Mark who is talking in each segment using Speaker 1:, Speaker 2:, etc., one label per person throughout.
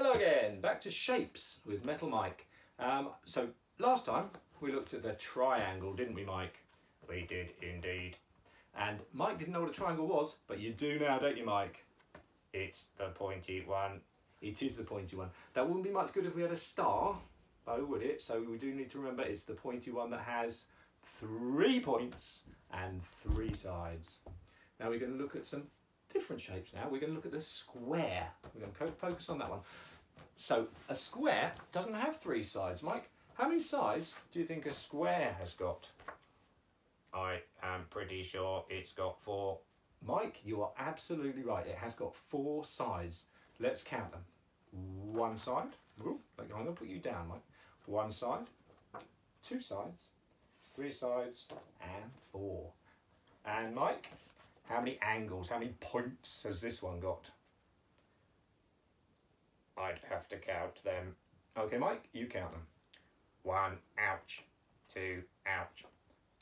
Speaker 1: Hello again, back to shapes with Metal Mike. So last time we looked at the triangle, didn't we, Mike? We did indeed. And Mike didn't know what a triangle was, but you do now, don't you, Mike? It's the pointy one. It is the pointy one. That wouldn't be much good if we had a star, though, would it? So we do need to remember it's the pointy one that has 3 points and 3 sides. Now we're going to look at some different shapes now. We're going to look at the square. We're going to focus on that one. So a square doesn't have 3 sides. Mike, how many sides do you think a square has got? I am pretty sure it's got 4. Mike, you are absolutely right. It has got 4 sides. Let's count them. 1 side. Ooh, I'm going to put you down, Mike. 1 side, 2 sides, 3 sides, and 4. And Mike, how many angles, how many points has this one got? I'd have to count them. Okay, Mike, you count them. 1, ouch. 2, ouch.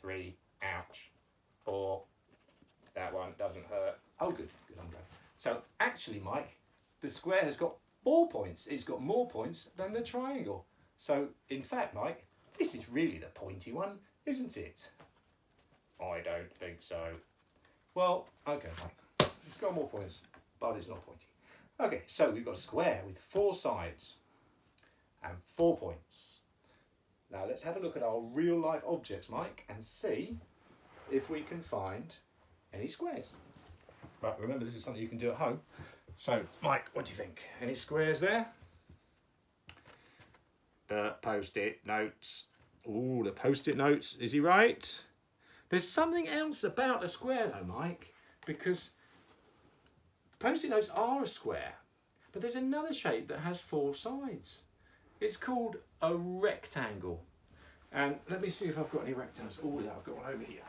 Speaker 1: 3, ouch. 4, that one doesn't hurt. Oh, good, I'm glad. So actually, Mike, the square has got 4 points. It's got more points than the triangle. So in fact, Mike, this is really the pointy one, isn't it? I don't think so. Well, okay, Mike. It's got more points, but it's not pointy. Okay, so we've got a square with 4 sides and 4 points. Now let's have a look at our real life objects, Mike, and see if we can find any squares. But remember, this is something you can do at home. So, Mike, what do you think? Any squares there? The post-it notes. Ooh, the post-it notes. Is he right? There's something else about a square though, Mike, because post-it notes are a square, but there's another shape that has 4 sides. It's called a rectangle. And let me see if I've got any rectangles. Oh yeah, I've got one over here.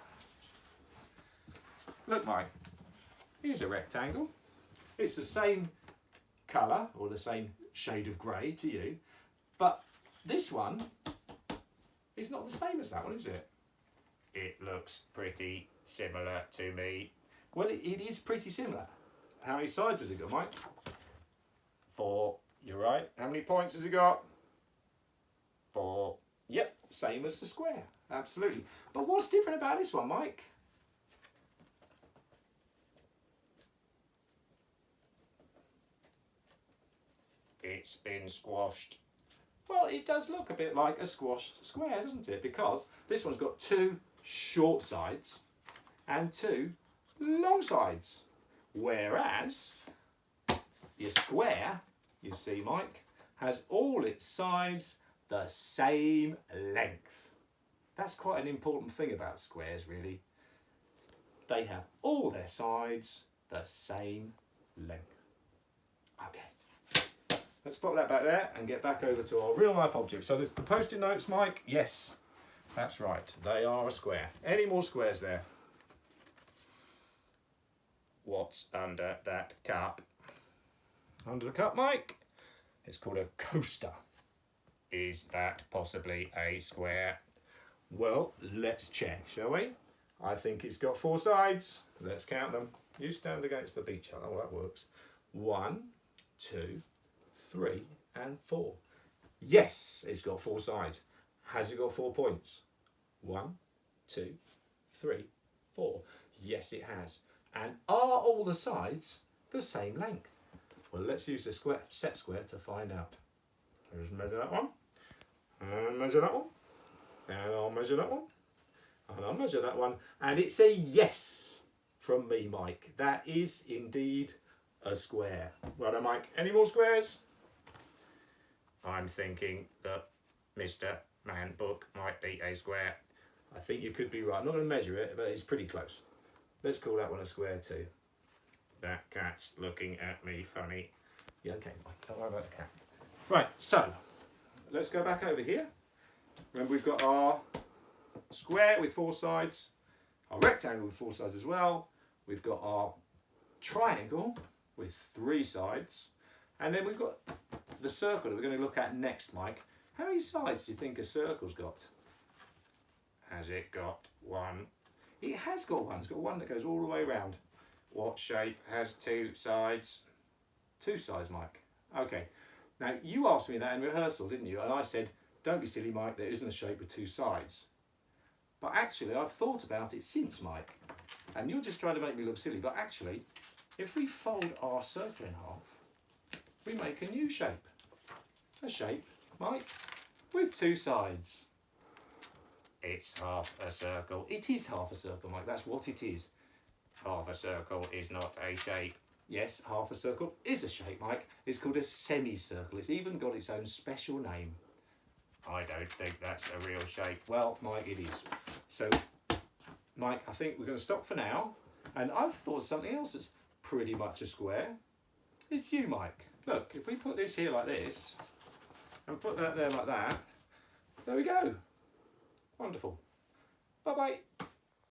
Speaker 1: Look, Mike, here's a rectangle. It's the same colour, or the same shade of grey to you, but this one is not the same as that one, is it? It looks pretty similar to me. Well, it is pretty similar. How many sides has it got, Mike? 4. You're right. How many points has it got? 4. Yep, same as the square. Absolutely. But what's different about this one, Mike? It's been squashed. Well, it does look a bit like a squashed square, doesn't it? Because this one's got 2 short sides and 2 long sides. Whereas your square, you see, Mike, has all its sides the same length. That's quite an important thing about squares, really. They have all their sides the same length. Okay. Let's put that back there and get back over to our real life objects. So there's the post-it notes, Mike. Yes, that's right. They are a square. Any more squares there? What's under that cup? Under the cup, Mike? It's called a coaster. Is that possibly a square? Well, let's check, shall we? I think it's got 4 sides. Let's count them. You stand against the beach. Oh, that works. 1, 2, 3 and 4. Yes, it's got 4 sides. Has it got 4 points? 1, 2, 3, 4. Yes, it has. And are all the sides the same length? Well, let's use the set square to find out. Let's measure that one. And measure that one. And I'll measure that one. And I'll measure that one. And it's a yes from me, Mike. That is indeed a square. Well done, Mike. Any more squares? I'm thinking that Mr. Man Book might be a square. I think you could be right. I'm not going to measure it, but it's pretty close. Let's call that one a square too. That cat's looking at me funny. Yeah, okay, Mike. Don't worry about the cat. Right, so let's go back over here. Remember, we've got our square with 4 sides, our rectangle with 4 sides as well. We've got our triangle with 3 sides, and then we've got the circle that we're going to look at next, Mike. How many sides do you think a circle's got? Has it got 1? It has got 1. It's got 1 that goes all the way around. What shape has 2 sides? 2 sides, Mike. Okay. Now, you asked me that in rehearsal, didn't you? And I said, don't be silly, Mike, there isn't a shape with two sides. But actually, I've thought about it since, Mike. And you're just trying to make me look silly. But actually, if we fold our circle in half, we make a new shape. A shape, Mike, with two sides. It's half a circle. It is half a circle, Mike. That's what it is. Half a circle is not a shape. Yes, half a circle is a shape, Mike. It's called a semicircle. It's even got its own special name. I don't think that's a real shape. Well, Mike, it is. So, Mike, I think we're going to stop for now. And I've thought of something else that's pretty much a square. It's you, Mike. Look, if we put this here like this, and put that there like that, there we go. Wonderful. Bye-bye.